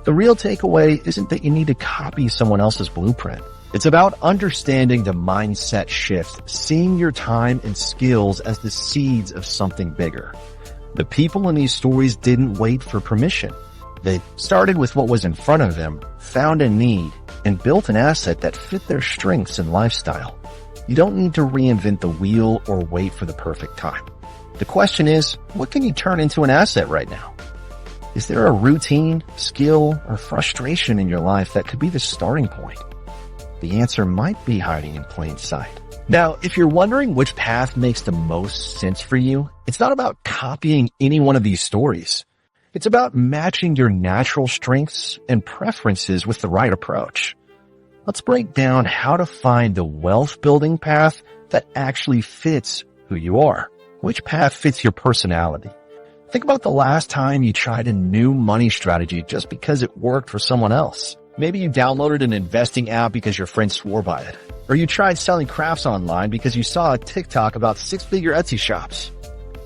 The real takeaway isn't that you need to copy someone else's blueprint. It's about understanding the mindset shift, seeing your time and skills as the seeds of something bigger. The people in these stories didn't wait for permission. They started with what was in front of them, found a need, and built an asset that fit their strengths and lifestyle. You don't need to reinvent the wheel or wait for the perfect time. The question is, what can you turn into an asset right now? Is there a routine, skill, or frustration in your life that could be the starting point? The answer might be hiding in plain sight. Now, if you're wondering which path makes the most sense for you, it's not about copying any one of these stories. It's about matching your natural strengths and preferences with the right approach. Let's break down how to find the wealth building path that actually fits who you are. Which path fits your personality? Think about the last time you tried a new money strategy just because it worked for someone else. Maybe you downloaded an investing app because your friend swore by it. Or you tried selling crafts online because you saw a TikTok about 6-figure Etsy shops.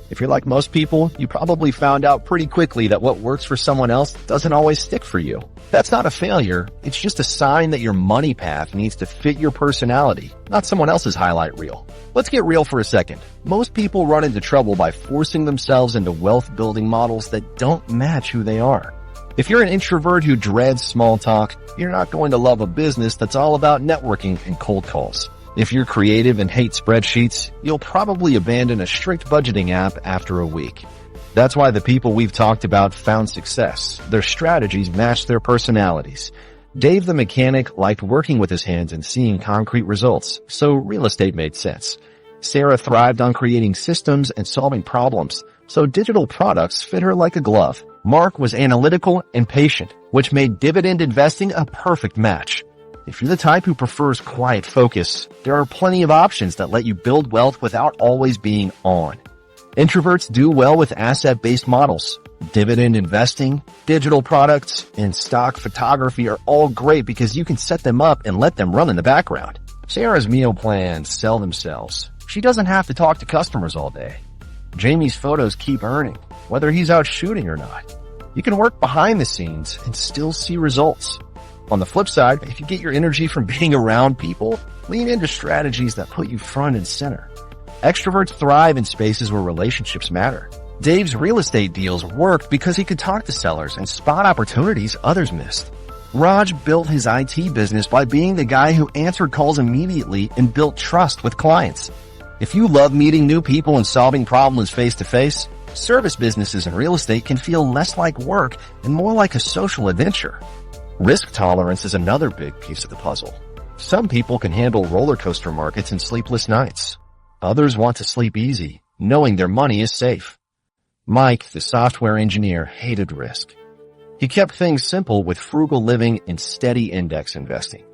If you're like most people, you probably found out pretty quickly that what works for someone else doesn't always stick for you. That's not a failure. It's just a sign that your money path needs to fit your personality, not someone else's highlight reel. Let's get real for a second. Most people run into trouble by forcing themselves into wealth building models that don't match who they are. If you're an introvert who dreads small talk, you're not going to love a business that's all about networking and cold calls. If you're creative and hate spreadsheets, you'll probably abandon a strict budgeting app after a week. That's why the people we've talked about found success. Their strategies matched their personalities. Dave the mechanic liked working with his hands and seeing concrete results, so real estate made sense. Sarah thrived on creating systems and solving problems, so digital products fit her like a glove. Mark was analytical and patient, which made dividend investing a perfect match. If you're the type who prefers quiet focus, there are plenty of options that let you build wealth without always being on. Introverts do well with asset-based models. Dividend investing, digital products, and stock photography are all great because you can set them up and let them run in the background. Sarah's meal plans sell themselves. She doesn't have to talk to customers all day. Jamie's photos keep earning, whether he's out shooting or not. You can work behind the scenes and still see results. On the flip side, if you get your energy from being around people, lean into strategies that put you front and center. Extroverts thrive in spaces where relationships matter. Dave's real estate deals worked because he could talk to sellers and spot opportunities others missed. Raj built his IT business by being the guy who answered calls immediately and built trust with clients. If you love meeting new people and solving problems face to face, service businesses and real estate can feel less like work and more like a social adventure. Risk tolerance is another big piece of the puzzle. Some people can handle roller coaster markets and sleepless nights. Others want to sleep easy, knowing their money is safe. Mike, the software engineer, hated risk. He kept things simple with frugal living and steady index investing.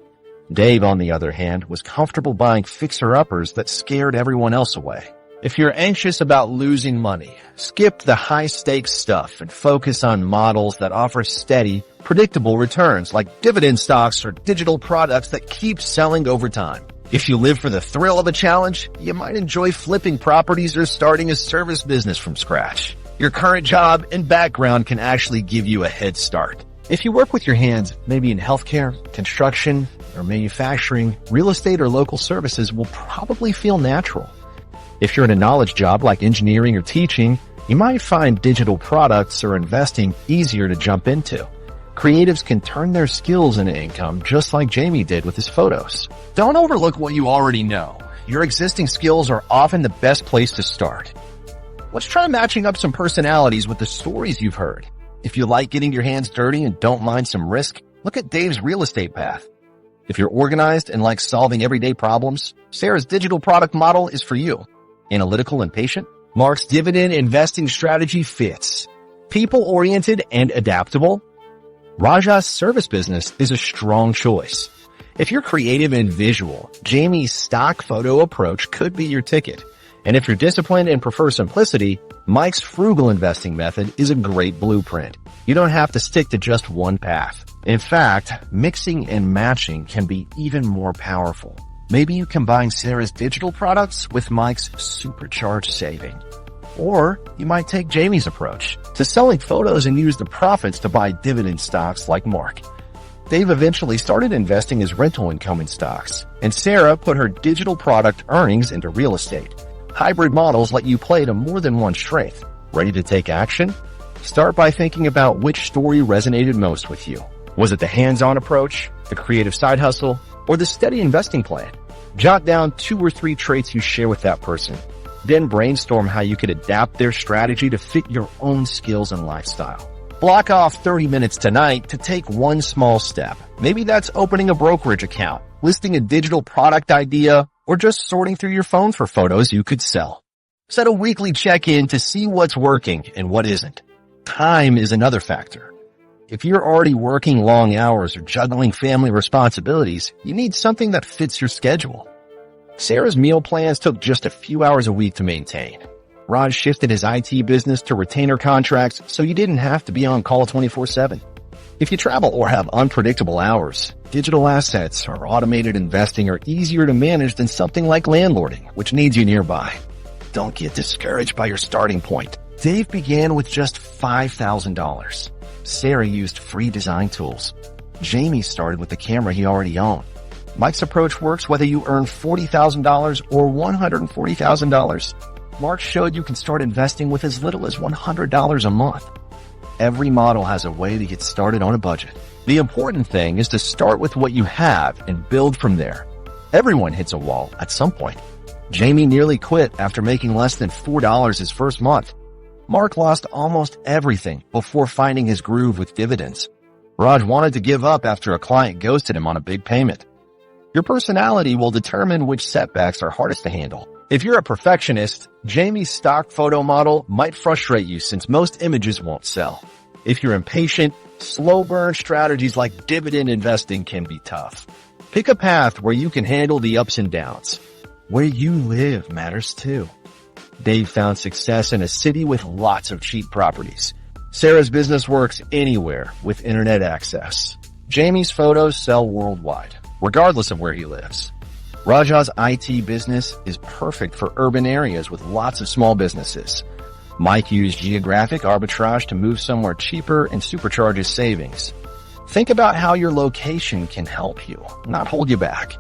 Dave, on the other hand, was comfortable buying fixer-uppers that scared everyone else away. If you're anxious about losing money, skip the high-stakes stuff and focus on models that offer steady, predictable returns like dividend stocks or digital products that keep selling over time. If you live for the thrill of a challenge, you might enjoy flipping properties or starting a service business from scratch. Your current job and background can actually give you a head start. If you work with your hands, maybe in healthcare, construction, or manufacturing, real estate or local services will probably feel natural. If you're in a knowledge job like engineering or teaching, you might find digital products or investing easier to jump into. Creatives can turn their skills into income just like Jamie did with his photos. Don't overlook what you already know. Your existing skills are often the best place to start. Let's try matching up some personalities with the stories you've heard. If you like getting your hands dirty and don't mind some risk, look at Dave's real estate path. If you're organized and like solving everyday problems, Sarah's digital product model is for you. Analytical and patient, Mark's dividend investing strategy fits. People-oriented and adaptable, Raja's service business is a strong choice. If you're creative and visual, Jamie's stock photo approach could be your ticket. And if you're disciplined and prefer simplicity, Mike's frugal investing method is a great blueprint. You don't have to stick to just one path. In fact, mixing and matching can be even more powerful. Maybe you combine Sarah's digital products with Mike's supercharged saving. Or you might take Jamie's approach to selling photos and use the profits to buy dividend stocks like Mark. Dave eventually started investing his rental income in stocks, and Sarah put her digital product earnings into real estate. Hybrid models let you play to more than one strength. Ready to take action? Start by thinking about which story resonated most with you. Was it the hands-on approach, the creative side hustle, or the steady investing plan? Jot down 2 or 3 traits you share with that person. Then brainstorm how you could adapt their strategy to fit your own skills and lifestyle. Block off 30 minutes tonight to take one small step. Maybe that's opening a brokerage account, listing a digital product idea, or just sorting through your phone for photos you could sell. Set a weekly check-in to see what's working and what isn't. Time is another factor. If you're already working long hours or juggling family responsibilities, you need something that fits your schedule. Sarah's meal plans took just a few hours a week to maintain. Raj shifted his IT business to retainer contracts so you didn't have to be on call 24/7. If you travel or have unpredictable hours, digital assets or automated investing are easier to manage than something like landlording, which needs you nearby. Don't get discouraged by your starting point. Dave began with just $5,000. Sarah used free design tools. Jamie started with the camera he already owned. Mike's approach works whether you earn $40,000 or $140,000. Mark showed you can start investing with as little as $100 a month. Every model has a way to get started on a budget. The important thing is to start with what you have and build from there. Everyone hits a wall at some point. Jamie nearly quit after making less than $4 his first month. Mark lost almost everything before finding his groove with dividends. Raj wanted to give up after a client ghosted him on a big payment. Your personality will determine which setbacks are hardest to handle. If you're a perfectionist, Jamie's stock photo model might frustrate you since most images won't sell. If you're impatient, slow burn strategies like dividend investing can be tough. Pick a path where you can handle the ups and downs. Where you live matters too. Dave found success in a city with lots of cheap properties. Sarah's business works anywhere with internet access. Jamie's photos sell worldwide, regardless of where he lives. Raja's IT business is perfect for urban areas with lots of small businesses. Mike used geographic arbitrage to move somewhere cheaper and supercharge his savings. Think about how your location can help you, not hold you back.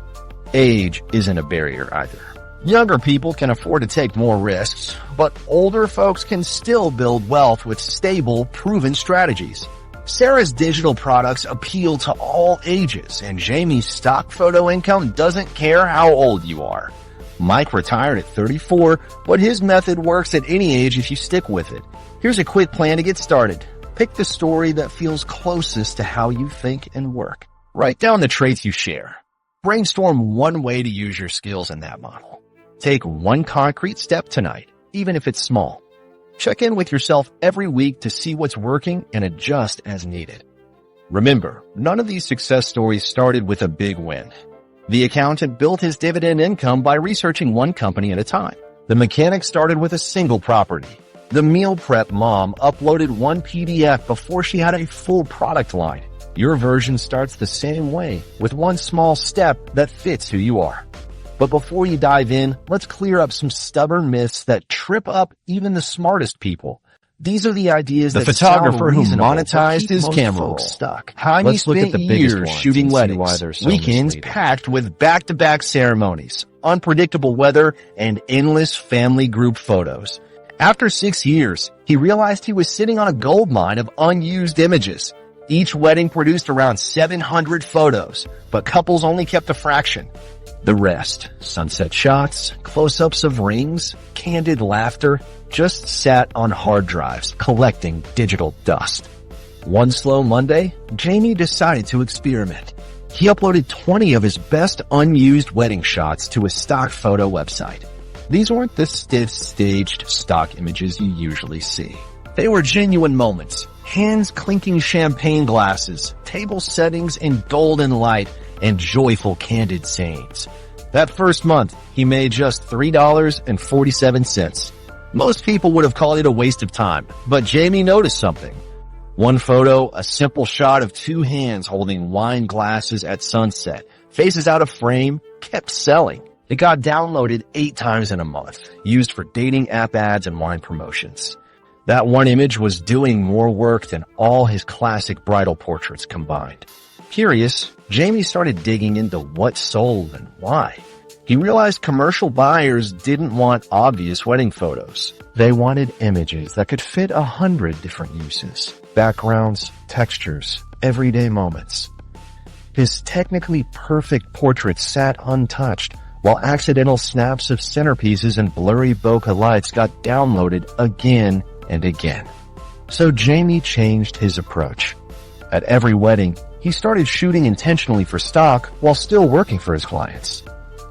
Age isn't a barrier either. Younger people can afford to take more risks, but older folks can still build wealth with stable, proven strategies. Sarah's digital products appeal to all ages, and Jamie's stock photo income doesn't care how old you are. Mike retired at 34, but his method works at any age if you stick with it. Here's a quick plan to get started. Pick the story that feels closest to how you think and work. Write down the traits you share. Brainstorm one way to use your skills in that model. Take one concrete step tonight, even if it's small. Check in with yourself every week to see what's working and adjust as needed. Remember, none of these success stories started with a big win. The accountant built his dividend income by researching one company at a time. The mechanic started with a single property. The meal prep mom uploaded one PDF before she had a full product line. Your version starts the same way, with one small step that fits who you are. But before you dive in, let's clear up some stubborn myths that trip up even the smartest people. These are the ideas that the photographer who monetized his camera roll stuck. Let's Spent look at the biggest years ones shooting and see weddings, why they're so weekends misleading. packed with back-to-back ceremonies, unpredictable weather, and endless family group photos. After 6 years, he realized he was sitting on a gold mine of unused images. Each wedding produced around 700 photos, but couples only kept a fraction. The rest, sunset shots, close-ups of rings, candid laughter, just sat on hard drives collecting digital dust. One slow Monday, Jamie decided to experiment. He uploaded 20 of his best unused wedding shots to a stock photo website. These weren't the stiff, staged stock images you usually see. They were genuine moments, hands clinking champagne glasses, table settings in golden light, and joyful candid scenes. That first month, he made just $3.47. Most people would have called it a waste of time, but Jamie noticed something. One photo, a simple shot of 2 hands holding wine glasses at sunset, faces out of frame, kept selling. It got downloaded 8 times in a month, used for dating app ads and wine promotions. That one image was doing more work than all his classic bridal portraits combined. Curious, Jamie started digging into what sold and why. He realized commercial buyers didn't want obvious wedding photos. They wanted images that could fit 100 different uses, backgrounds, textures, everyday moments. His technically perfect portrait sat untouched, while accidental snaps of centerpieces and blurry bokeh lights got downloaded again and again. So Jamie changed his approach. At every wedding, he started shooting intentionally for stock while still working for his clients.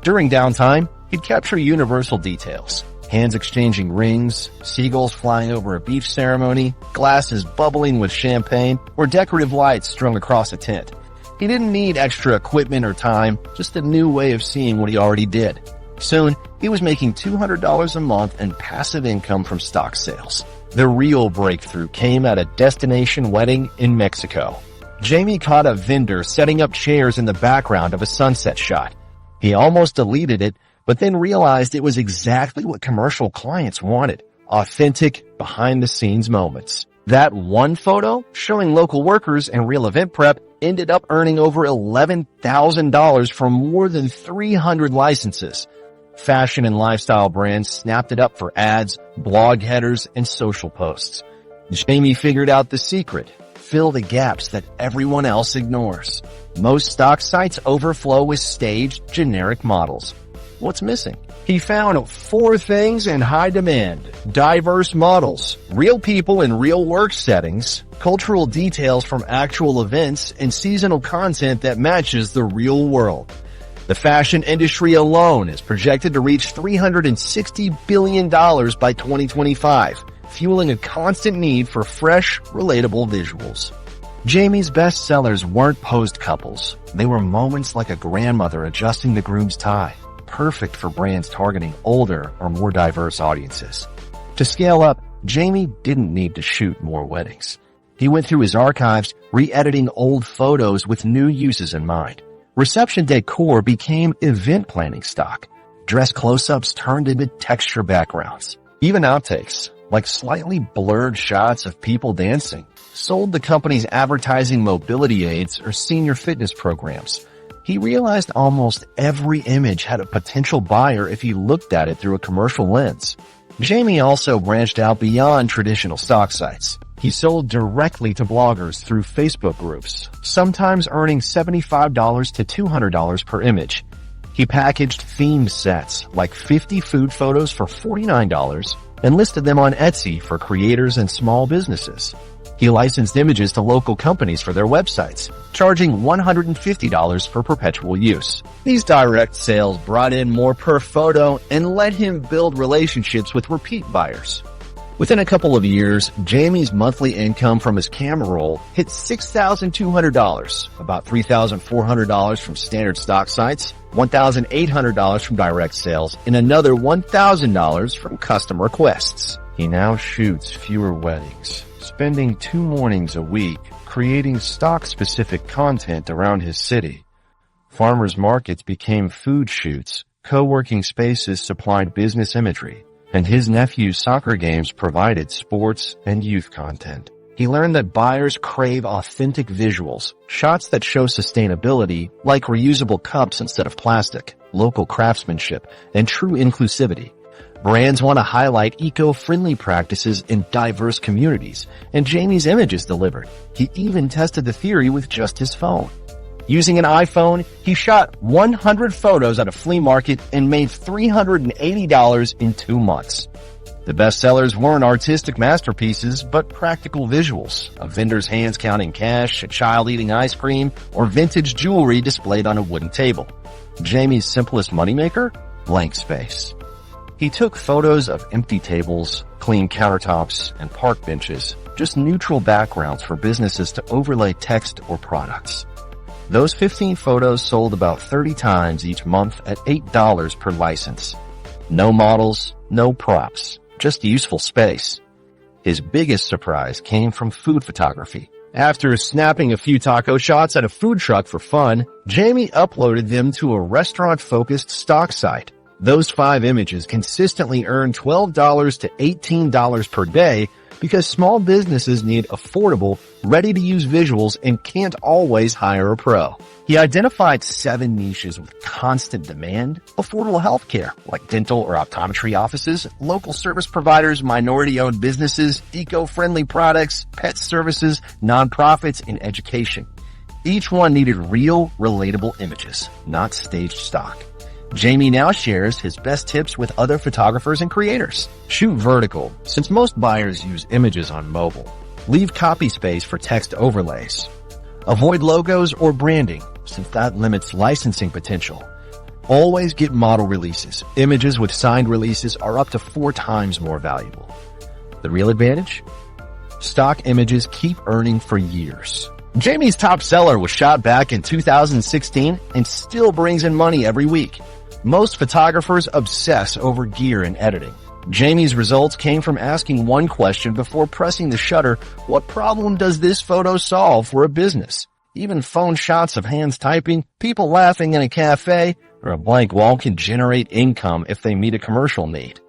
During downtime, he'd capture universal details. Hands exchanging rings, seagulls flying over a beach ceremony, glasses bubbling with champagne, or decorative lights strung across a tent. He didn't need extra equipment or time, just a new way of seeing what he already did. Soon, he was making $200 a month in passive income from stock sales. The real breakthrough came at a destination wedding in Mexico. Jamie caught a vendor setting up chairs in the background of a sunset shot. He almost deleted it, but then realized it was exactly what commercial clients wanted. Authentic, behind-the-scenes moments. That one photo, showing local workers and real event prep, ended up earning over $11,000 from more than 300 licenses. Fashion and lifestyle brands snapped it up for ads, blog headers, and social posts. Jamie figured out the secret. Fill the gaps that everyone else ignores. Most stock sites overflow with staged, generic models. What's missing? He found 4 things in high demand: diverse models, real people in real work settings, cultural details from actual events, and seasonal content that matches the real world. The fashion industry alone is projected to reach $360 billion by 2025. Fueling a constant need for fresh, relatable visuals. Jamie's best sellers weren't posed couples. They were moments like a grandmother adjusting the groom's tie, perfect for brands targeting older or more diverse audiences. To scale up, Jamie didn't need to shoot more weddings. He went through his archives, re-editing old photos with new uses in mind. Reception decor became event planning stock. Dress close-ups turned into texture backgrounds. Even outtakes, like slightly blurred shots of people dancing, sold the company's advertising mobility aids or senior fitness programs. He realized almost every image had a potential buyer if he looked at it through a commercial lens. Jamie also branched out beyond traditional stock sites. He sold directly to bloggers through Facebook groups, sometimes earning $75 to $200 per image. He packaged themed sets, like 50 food photos for $49, and listed them on Etsy for creators and small businesses. He licensed images to local companies for their websites, charging $150 for perpetual use. These direct sales brought in more per photo and let him build relationships with repeat buyers. Within a couple of years, Jamie's monthly income from his camera roll hit $6,200, about $3,400 from standard stock sites, $1,800 from direct sales, and another $1,000 from custom requests. He now shoots fewer weddings, spending 2 mornings a week creating stock-specific content around his city. Farmers markets became food shoots, co-working spaces supplied business imagery, and his nephew's soccer games provided sports and youth content. He learned that buyers crave authentic visuals, shots that show sustainability, like reusable cups instead of plastic, local craftsmanship, and true inclusivity. Brands want to highlight eco-friendly practices in diverse communities, and Jamie's images delivered. He even tested the theory with just his phone. Using an iPhone, he shot 100 photos at a flea market and made $380 in 2 months. The best sellers weren't artistic masterpieces, but practical visuals, a vendor's hands counting cash, a child eating ice cream, or vintage jewelry displayed on a wooden table. Jamie's simplest moneymaker? Blank space. He took photos of empty tables, clean countertops, and park benches, just neutral backgrounds for businesses to overlay text or products. Those 15 photos sold about 30 times each month at $8 per license. No models, no props, just useful space. His biggest surprise came from food photography. After snapping a few taco shots at a food truck for fun, Jamie uploaded them to a restaurant-focused stock site. Those 5 images consistently earn $12 to $18 per day because small businesses need affordable, ready-to-use visuals and can't always hire a pro. He identified 7 niches with constant demand: affordable healthcare, like dental or optometry offices, local service providers, minority-owned businesses, eco-friendly products, pet services, nonprofits, and education. Each one needed real, relatable images, not staged stock. Jamie now shares his best tips with other photographers and creators. Shoot vertical, since most buyers use images on mobile. Leave copy space for text overlays. Avoid logos or branding, since that limits licensing potential. Always get model releases. Images with signed releases are up to 4 times more valuable. The real advantage? Stock images keep earning for years. Jamie's top seller was shot back in 2016 and still brings in money every week. Most photographers obsess over gear and editing. Jamie's results came from asking one question before pressing the shutter: what problem does this photo solve for a business? Even phone shots of hands typing, people laughing in a cafe, or a blank wall can generate income if they meet a commercial need.